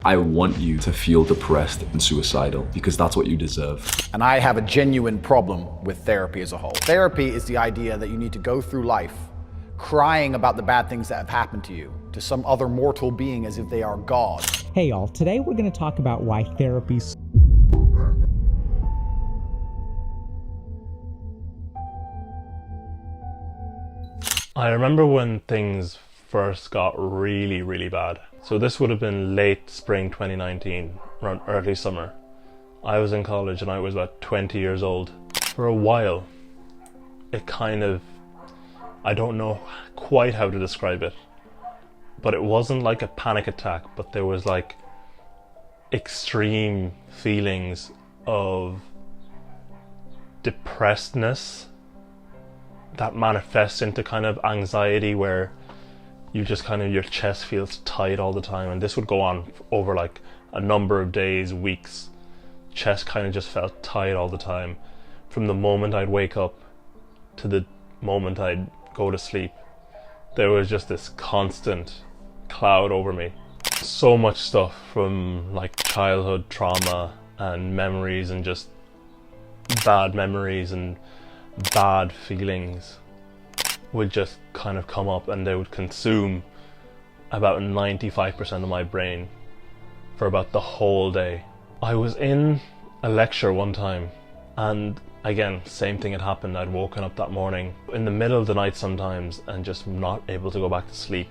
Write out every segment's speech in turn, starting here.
I want you to feel depressed and suicidal because that's what you deserve. And I have a genuine problem with therapy as a whole. Therapy is the idea that you need to go through life crying about the bad things that have happened to you, to some other mortal being as if they are God. Hey y'all, today we're going to talk about why therapy's I remember when things first got really bad. So this would have been late spring 2019, around early summer. I was in college and I was about 20 years old. For a while, it kind of, I don't know quite how to describe it, but it wasn't like a panic attack, but there was like extreme feelings of depressedness that manifests into kind of anxiety where you just kind of, your chest feels tight all the time, and this would go on over like a number of days, weeks. Chest kind of just felt tight all the time. From the moment I'd wake up to the moment I'd go to sleep, there was just this constant cloud over me. So much stuff from like childhood trauma and memories and just bad memories and bad feelings would just kind of come up, and they would consume about 95% of my brain for about the whole day. I was in a lecture one time, and again, same thing had happened. I'd woken up that morning in the middle of the night sometimes and just not able to go back to sleep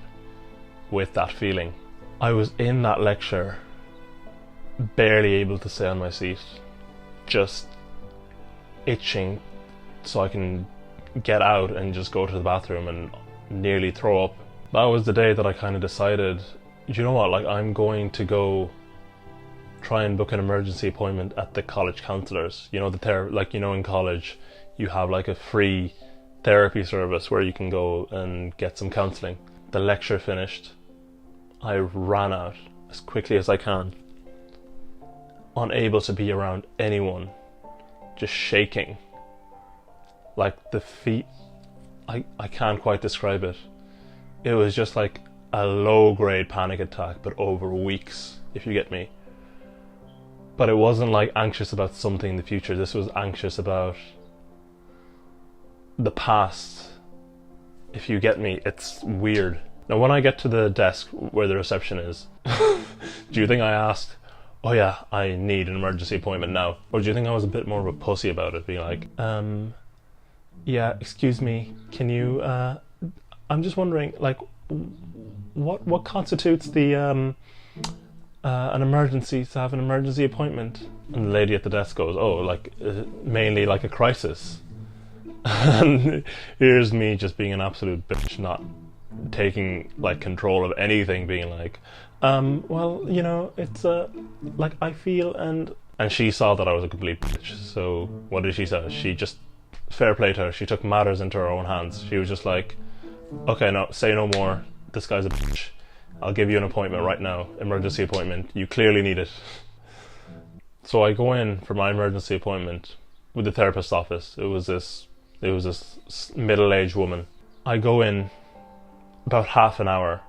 with that feeling. I was in that lecture barely able to stay on my seat, just itching so I can get out and just go to the bathroom and nearly throw up. That was the day that I kind of decided, you know what, like I'm going to go try and book an emergency appointment at the college counsellors. You know, like, you know, in college you have like a free therapy service where you can go and get some counselling. The lecture finished, I ran out as quickly as I can, unable to be around anyone, just shaking. Like the feet, I can't quite describe it. It was just like a low-grade panic attack, but over weeks, if you get me. But it wasn't like anxious about something in the future. This was anxious about the past, if you get me. It's weird. Now when I get to the desk where the reception is, do you think I asked, oh yeah, I need an emergency appointment now? Or do you think I was a bit more of a pussy about it, being like, yeah, excuse me, can you, I'm just wondering, like, what constitutes the, an emergency, to have an emergency appointment? And the lady at the desk goes, oh, like, mainly like a crisis. And here's me just being an absolute bitch, not taking, like, control of anything, being like, well, you know, it's, like, I feel, and she saw that I was a complete bitch, so what did she say? She just, fair play to her, she took matters into her own hands. She was just like, okay, no, say no more, this guy's a bitch, I'll give you an appointment right now, emergency appointment, you clearly need it. So I go in for my emergency appointment with the therapist's office. It was this middle-aged woman. I go in, about half an hour,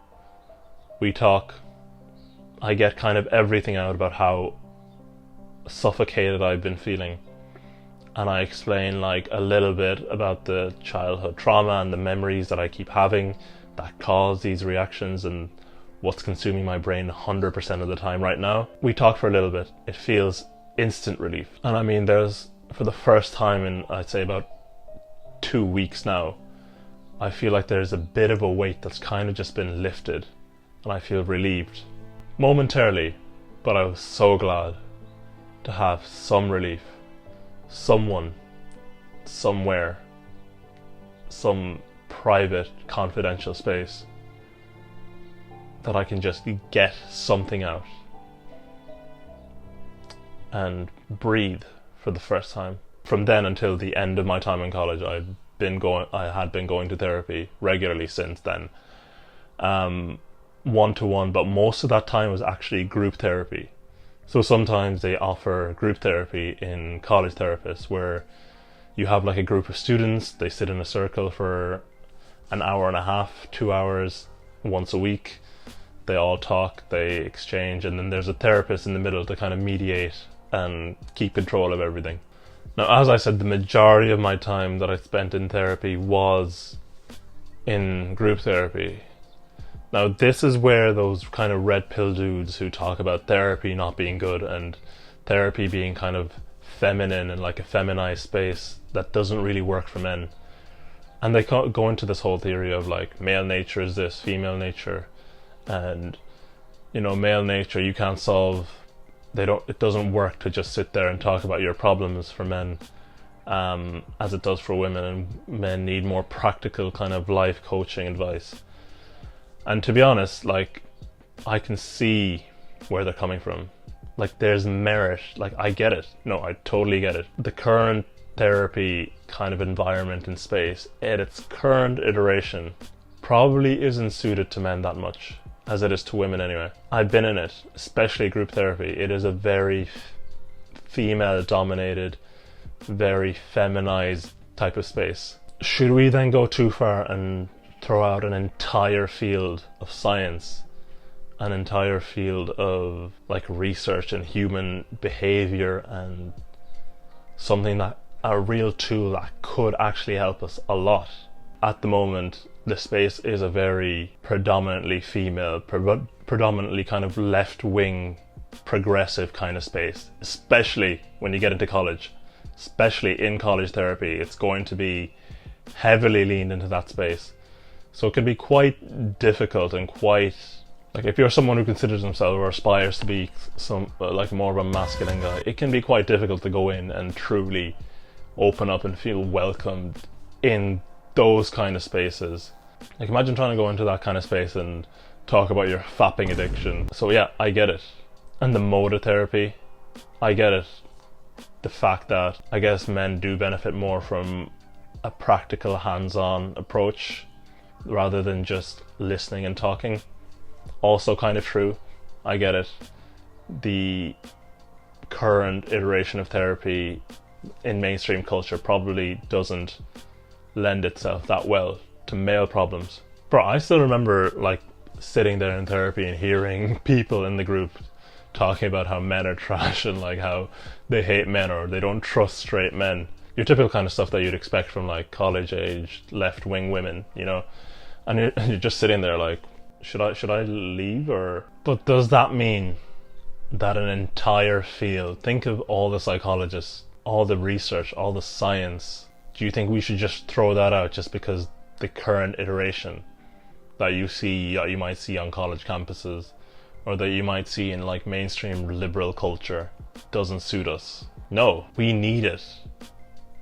we talk, I get kind of everything out about how suffocated I've been feeling. And I explain like a little bit about the childhood trauma and the memories that I keep having that cause these reactions and what's consuming my brain 100% of the time right now. We talk for a little bit. It feels instant relief. And I mean, there's, for the first time in, I'd say about 2 weeks now, I feel like there's a bit of a weight that's kind of just been lifted, and I feel relieved. Momentarily, but I was so glad to have some relief. Someone, somewhere, some private, confidential space that I can just get something out and breathe for the first time. From then until the end of my time in college, I had been going to therapy regularly since then. One-to-one, but most of that time was actually group therapy. So sometimes they offer group therapy in college therapists where you have like a group of students, they sit in a circle for an hour and a half, 2 hours once a week. They all talk, they exchange, and then there's a therapist in the middle to kind of mediate and keep control of everything. Now, as I said, the majority of my time that I spent in therapy was in group therapy. Now, this is where those kind of red pill dudes who talk about therapy not being good and therapy being kind of feminine and like a feminized space that doesn't really work for men. And they go into this whole theory of like male nature is this, female nature, and you know, male nature you can't solve. It doesn't work to just sit there and talk about your problems for men, as it does for women, and men need more practical kind of life coaching advice. And to be honest, like, I can see where they're coming from. Like, there's merit. Like, I get it. No, I totally get it. The current therapy kind of environment in space, at its current iteration, probably isn't suited to men that much, as it is to women anyway. I've been in it, especially group therapy. It is a very female-dominated, very feminized type of space. Should we then go too far and throw out an entire field of science, an entire field of like research and human behavior, and something that a real tool that could actually help us a lot? At the moment, the space is a very predominantly female, predominantly kind of left-wing, progressive kind of space, especially when you get into college. Especially in college therapy, it's going to be heavily leaned into that space. So it can be quite difficult and quite, like, if you're someone who considers himself or aspires to be some like more of a masculine guy, it can be quite difficult to go in and truly open up and feel welcomed in those kind of spaces. Like, imagine trying to go into that kind of space and talk about your fapping addiction. So yeah, I get it. And the mode of therapy, I get it. The fact that I guess men do benefit more from a practical hands-on approach rather than just listening and talking, also kind of true. I get it. The current iteration of therapy in mainstream culture probably doesn't lend itself that well to male problems. Bro, I still remember like sitting there in therapy and hearing people in the group talking about how men are trash and like how they hate men or they don't trust straight men. Your typical kind of stuff that you'd expect from like college age left-wing women, you know. And you're just sitting there like, should I leave or? But does that mean that an entire field, think of all the psychologists, all the research, all the science, do you think we should just throw that out just because the current iteration that you might see on college campuses or that you might see in like mainstream liberal culture doesn't suit us? No, we need it,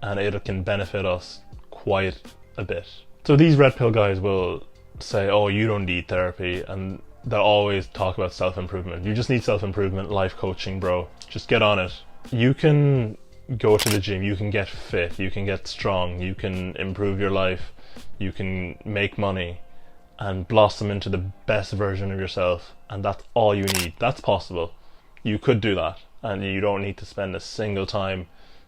and it can benefit us quite a bit. So these red pill guys will say, oh, you don't need therapy, and they'll always talk about self-improvement. You just need self-improvement, life coaching, bro. Just get on it. You can go to the gym, you can get fit, you can get strong, you can improve your life, you can make money and blossom into the best version of yourself, and that's all you need. That's possible. You could do that, and you don't need to spend a single time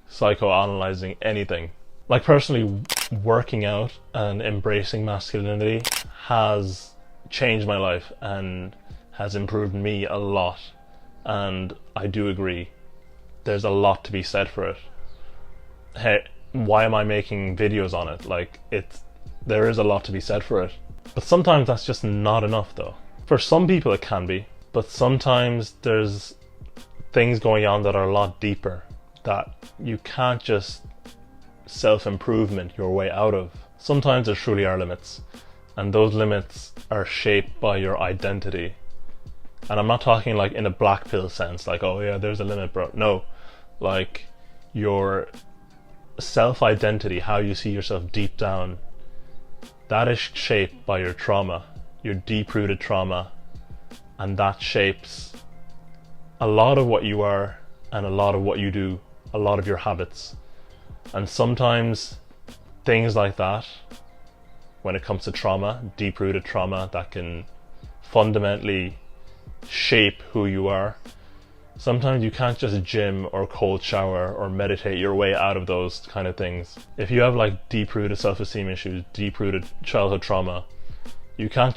psychoanalyzing anything. Like, personally, working out and embracing masculinity has changed my life and has improved me a lot, and I do agree there's a lot to be said for it. Hey, why am I making videos on it? Like, there is a lot to be said for it, but sometimes that's just not enough though. For some people it can be, but sometimes there's things going on that are a lot deeper that you can't just self-improvement your way out of. Sometimes there truly are limits, and those limits are shaped by your identity. And I'm not talking like in a black pill sense, like, oh yeah, there's a limit, bro. No, like your self-identity, how you see yourself deep down, that is shaped by your trauma, your deep-rooted trauma, and that shapes a lot of what you are and a lot of what you do, a lot of your habits. And sometimes things like that, when it comes to trauma, deep-rooted trauma that can fundamentally shape who you are, sometimes you can't just gym or cold shower or meditate your way out of those kind of things. If you have like deep-rooted self-esteem issues, deep-rooted childhood trauma, You can't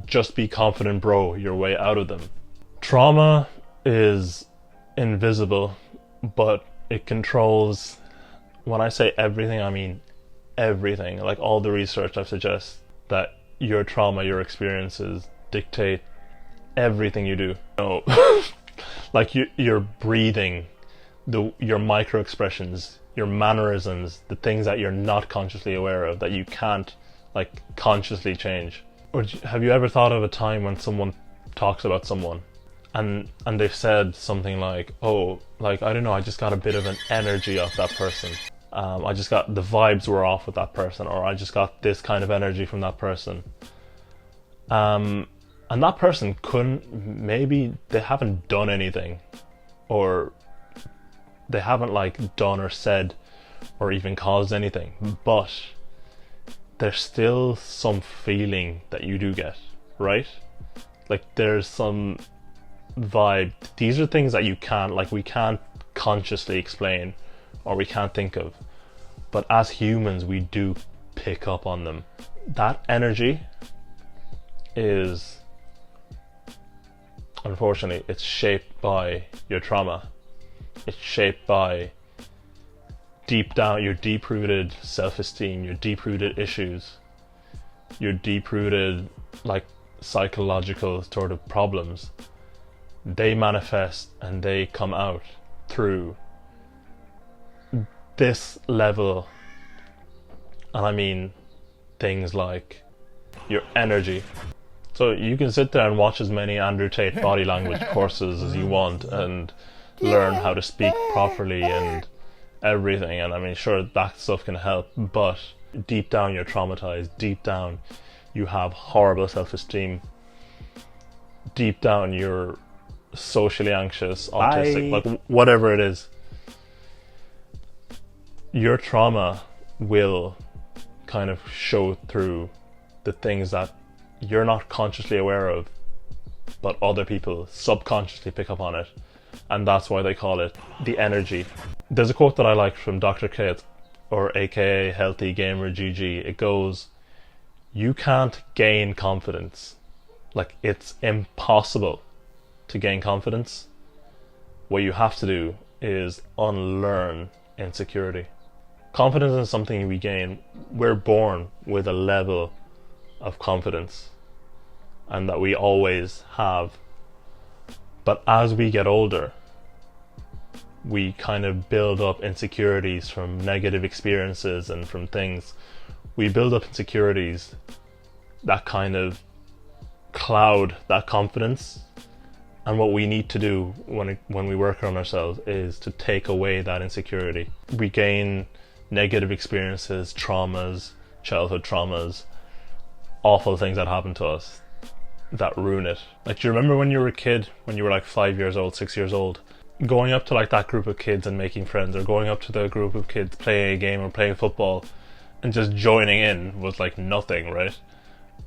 just be confident bro your way out of them. Trauma is invisible, but it controls, when I say everything, I mean everything. Like all the research I've suggests that your trauma, your experiences dictate everything you do. Like your breathing, your micro expressions, your mannerisms, the things that you're not consciously aware of, that you can't like consciously change. Or have you ever thought of a time when someone talks about someone and they've said something like, oh, like, I don't know, I just got a bit of an energy off that person. I just got, the vibes were off with that person, or I just got this kind of energy from that person. And that person maybe they haven't done anything, or they haven't like done or said or even caused anything, but there's still some feeling that you do get, right? Like there's some vibe. These are things that we can't consciously explain or we can't think of, but as humans we do pick up on them. That energy is, unfortunately, it's shaped by your trauma. It's shaped by deep down your deep-rooted self-esteem, your deep-rooted issues, your deep-rooted like psychological sort of problems. They manifest and they come out through this level, and I mean things like your energy. So you can sit there and watch as many Andrew Tate body language courses as you want and learn how to speak properly and everything, and I mean sure that stuff can help, but deep down you're traumatized, deep down you have horrible self-esteem, deep down you're socially anxious, autistic, like whatever it is. Your trauma will kind of show through the things that you're not consciously aware of, but other people subconsciously pick up on it, and that's why they call it the energy. There's a quote that I like from Dr. Kate, or aka Healthy Gamer GG. It goes, you can't gain confidence. Like, it's impossible to gain confidence. What you have to do is unlearn insecurity. Confidence is something we gain. We're born with a level of confidence, and that we always have. But as we get older, we kind of build up insecurities from negative experiences and from things. We build up insecurities that kind of cloud that confidence. And what we need to do when we work on ourselves is to take away that insecurity. We gain negative experiences, traumas, childhood traumas, awful things that happen to us that ruin it. Like, do you remember when you were a kid, when you were like 5 years old, 6 years old, going up to like that group of kids and making friends, or going up to the group of kids playing a game or playing football and just joining in was like nothing, right?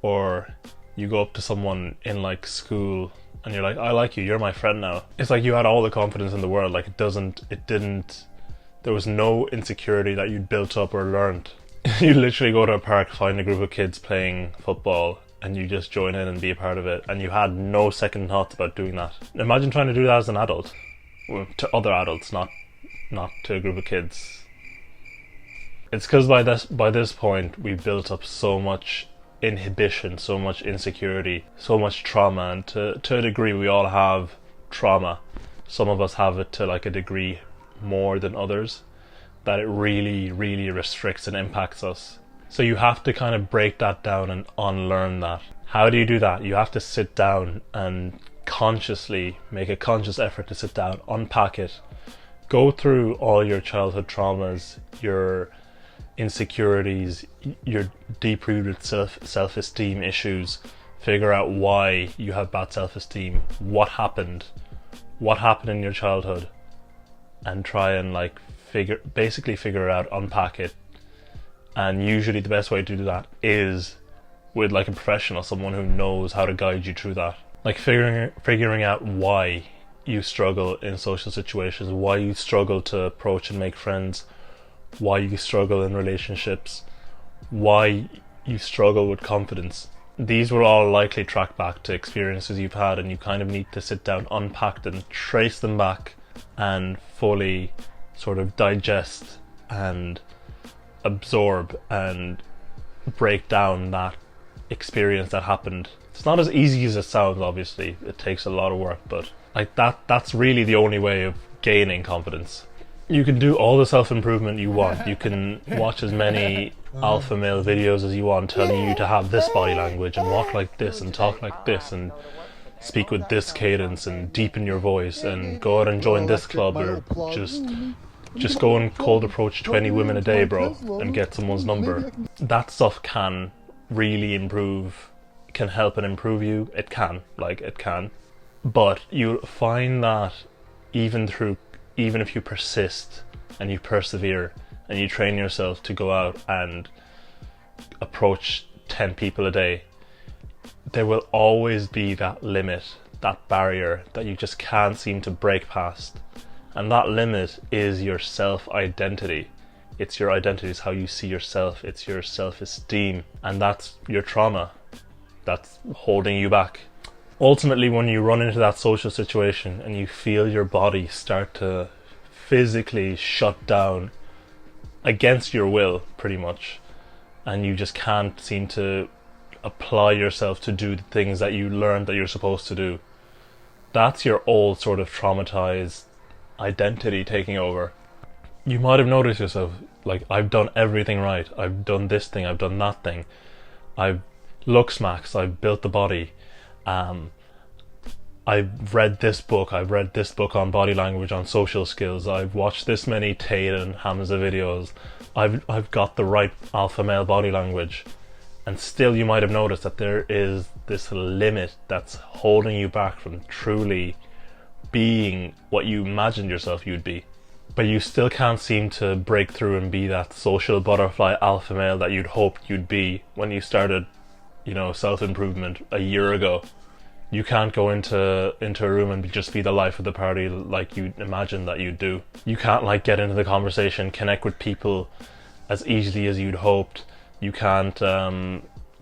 Or you go up to someone in like school and you're like, I like you, you're my friend now. It's like you had all the confidence in the world. Like there was no insecurity that you'd built up or learned. You literally go to a park, find a group of kids playing football, and you just join in and be a part of it, and you had no second thoughts about doing that. Imagine trying to do that as an adult, to other adults, not to a group of kids. It's because by this point we've built up so much inhibition, so much insecurity, so much trauma, and to a degree we all have trauma. Some of us have it to like a degree more than others, that it really, really restricts and impacts us. So you have to kind of break that down and unlearn that. How do you do that? You have to sit down and consciously make a conscious effort to sit down, unpack it, go through all your childhood traumas, your insecurities, your deep-rooted self-esteem issues, figure out why you have bad self-esteem, what happened in your childhood, and try and like basically figure it out, unpack it. And usually the best way to do that is with like a professional, someone who knows how to guide you through that. Like figuring out why you struggle in social situations, why you struggle to approach and make friends, why you struggle in relationships, why you struggle with confidence. These will all likely track back to experiences you've had, and you kind of need to sit down, unpack them, trace them back, and fully sort of digest and absorb and break down that experience that happened. It's not as easy as it sounds, obviously. It takes a lot of work, but like that's really the only way of gaining confidence. You can do all the self-improvement you want. You can watch as many alpha male videos as you want telling you to have this body language and walk like this and talk like this and speak with this cadence and deepen your voice and go out and join this club, or just go and cold approach 20 women a day, bro, and get someone's number. That stuff can really improve, can help and improve you. It can. But you'll find that even if you persist and you persevere and you train yourself to go out and approach 10 people a day, there will always be that limit, that barrier that you just can't seem to break past. And that limit is your self-identity. It's your identity, it's how you see yourself, it's your self-esteem, and that's your trauma that's holding you back. Ultimately, when you run into that social situation and you feel your body start to physically shut down against your will, pretty much, and you just can't seem to apply yourself to do the things that you learned that you're supposed to do, that's your old sort of traumatized identity taking over. You might have noticed yourself, like, I've done everything right, I've done this thing, I've done that thing, I've looks max, I've built the body, I've read this book on body language, on social skills, I've watched this many Tate and Hamza videos, I've got the right alpha male body language. And still you might have noticed that there is this limit that's holding you back from truly being what you imagined yourself you'd be. But you still can't seem to break through and be that social butterfly alpha male that you'd hoped you'd be when you started, self-improvement a year ago. You can't go into a room and just be the life of the party like you imagined that you'd do. You can't get into the conversation, connect with people as easily as you'd hoped. You can't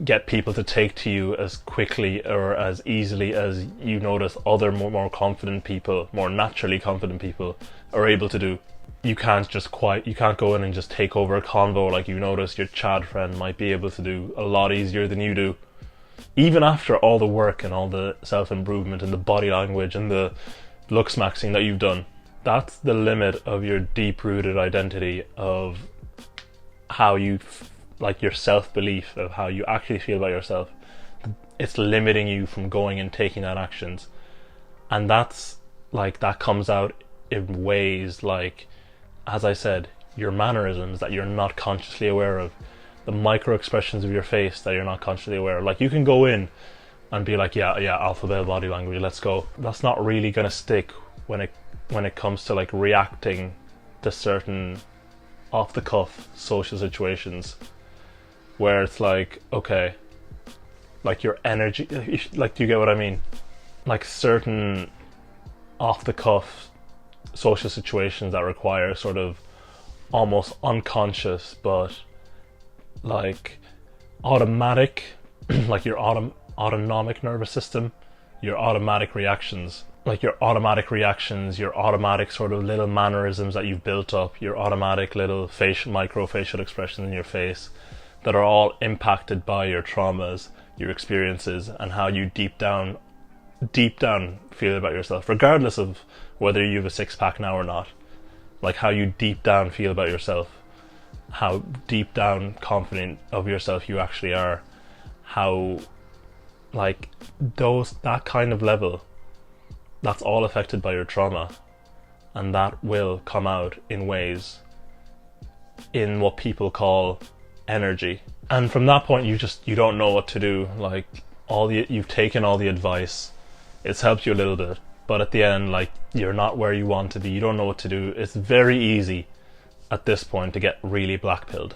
get people to take to you as quickly or as easily as you notice other more confident people, more naturally confident people are able to do. You can't go in and just take over a convo like you notice your Chad friend might be able to do a lot easier than you do. Even after all the work and all the self-improvement and the body language and the looks maxing that you've done, that's the limit of your deep-rooted identity of how you your self-belief, of how you actually feel about yourself. It's limiting you from going and taking that actions. And that's that comes out in ways like, as I said, your mannerisms that you're not consciously aware of, the micro expressions of your face that you're not consciously aware of. You can go in and be like, yeah, alpha male body language, let's go. That's not really gonna stick when it comes to reacting to certain off the cuff social situations where it's okay, your energy, do you get what I mean? Certain off the cuff social situations that require sort of almost unconscious but automatic, your autonomic nervous system, your automatic reactions, your automatic sort of little mannerisms that you've built up, your automatic little micro facial expressions in your face that are all impacted by your traumas, your experiences, and how you deep down feel about yourself, regardless of whether you have a six-pack now or not. How you deep down feel about yourself, how deep down confident of yourself you actually are, how that kind of level, that's all affected by your trauma, and that will come out in ways in what people call energy. And from that point you don't know what to do. You've taken all the advice, it's helped you a little bit, but at the end you're not where you want to be, you don't know what to do. It's very easy at this point to get really black-pilled.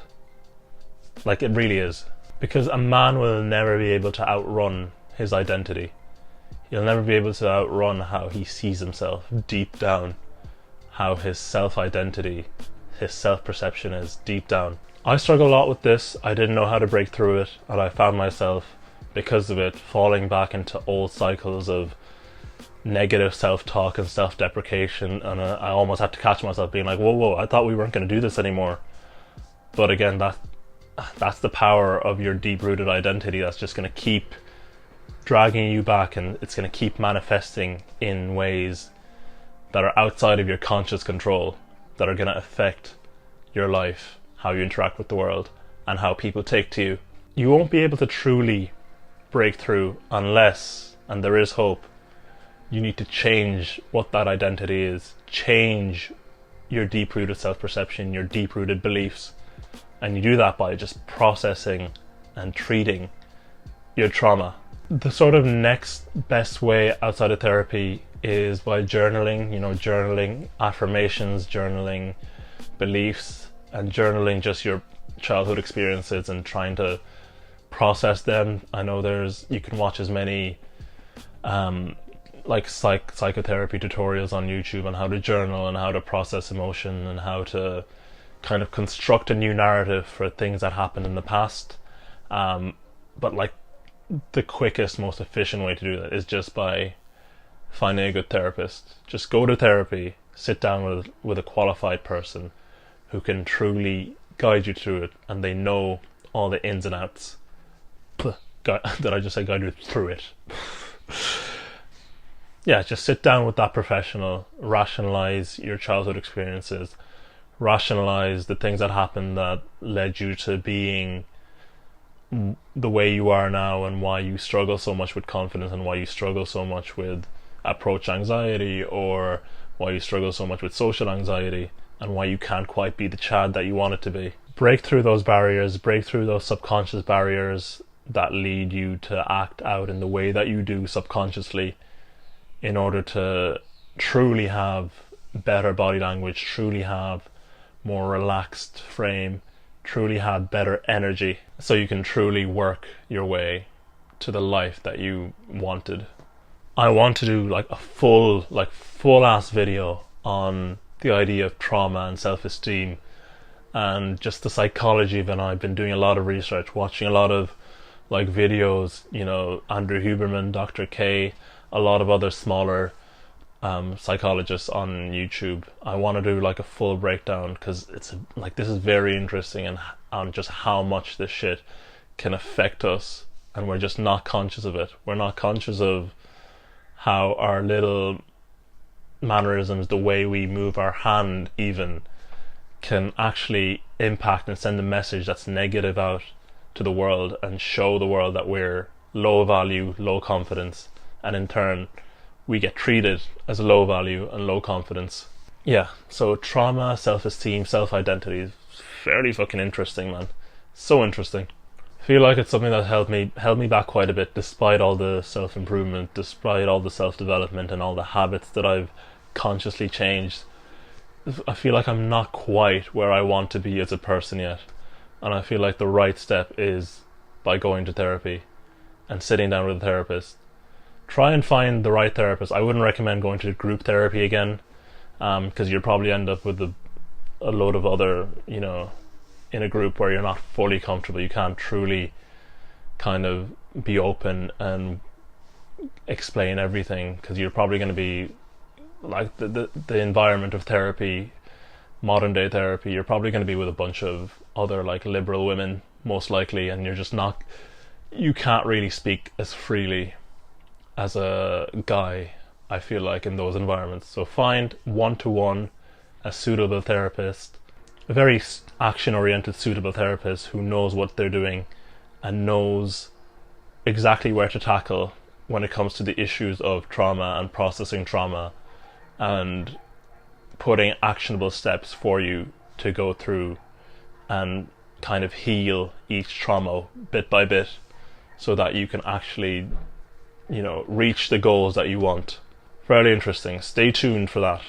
It really is. Because a man will never be able to outrun his identity. He'll never be able to outrun how he sees himself deep down, how his self-identity, his self-perception is deep down. I struggle a lot with this. I didn't know how to break through it, and I found myself, because of it, falling back into old cycles of negative self-talk and self-deprecation, and I almost had to catch myself being like, whoa, I thought we weren't going to do this anymore. But again, that's the power of your deep-rooted identity that's just going to keep dragging you back, and it's going to keep manifesting in ways that are outside of your conscious control, that are going to affect your life, how you interact with the world, and how people take to you. You won't be able to truly break through unless, and there is hope, you need to change what that identity is, change your deep-rooted self-perception, your deep-rooted beliefs, and you do that by just processing and treating your trauma. The sort of next best way outside of therapy is by journaling, journaling affirmations, journaling beliefs, and journaling just your childhood experiences and trying to process them. I know you can watch as many psychotherapy tutorials on YouTube on how to journal and how to process emotion and how to kind of construct a new narrative for things that happened in the past. But like the quickest, most efficient way to do that is just by finding a good therapist. Just go to therapy, sit down with a qualified person who can truly guide you through it, and they know all the ins and outs. Did I just say guide you through it? Yeah, just sit down with that professional, rationalize your childhood experiences, rationalize the things that happened that led you to being the way you are now, and why you struggle so much with confidence, and why you struggle so much with approach anxiety, or why you struggle so much with social anxiety, and why you can't quite be the Chad that you want it to be. Break through those barriers, break through those subconscious barriers that lead you to act out in the way that you do subconsciously, in order to truly have better body language, truly have more relaxed frame, truly have better energy, so you can truly work your way to the life that you wanted. I want to do like a full ass video on the idea of trauma and self-esteem and just the psychology of it. And I've been doing a lot of research, watching a lot of like videos, Andrew Huberman, Dr. K, a lot of other smaller psychologists on YouTube. I want to do like a full breakdown, because it's this is very interesting, and on just how much this shit can affect us, and we're just not conscious of it. We're not conscious of how our little mannerisms, the way we move our hand even, can actually impact and send a message that's negative out to the world, and show the world that we're low value, low confidence, and in turn we get treated as low value and low confidence. Yeah, so trauma, self-esteem, self-identity is fairly fucking interesting, man. So interesting. I feel like it's something that held me back quite a bit, despite all the self-improvement, despite all the self-development and all the habits that I've consciously changed. I feel like I'm not quite where I want to be as a person yet, and I feel like the right step is by going to therapy and sitting down with a therapist. Try and find the right therapist. I wouldn't recommend going to group therapy again, because you'll probably end up with a load of other, in a group where you're not fully comfortable. You can't truly kind of be open and explain everything, because you're probably going to be like the environment of therapy, modern day therapy. You're probably going to be with a bunch of other like liberal women, most likely, and you can't really speak as freely as a guy, I feel like, in those environments. So find one-to-one a suitable therapist, a very action-oriented suitable therapist who knows what they're doing and knows exactly where to tackle when it comes to the issues of trauma and processing trauma, and putting actionable steps for you to go through and kind of heal each trauma bit by bit, so that you can actually reach the goals that you want. Fairly interesting. Stay tuned for that.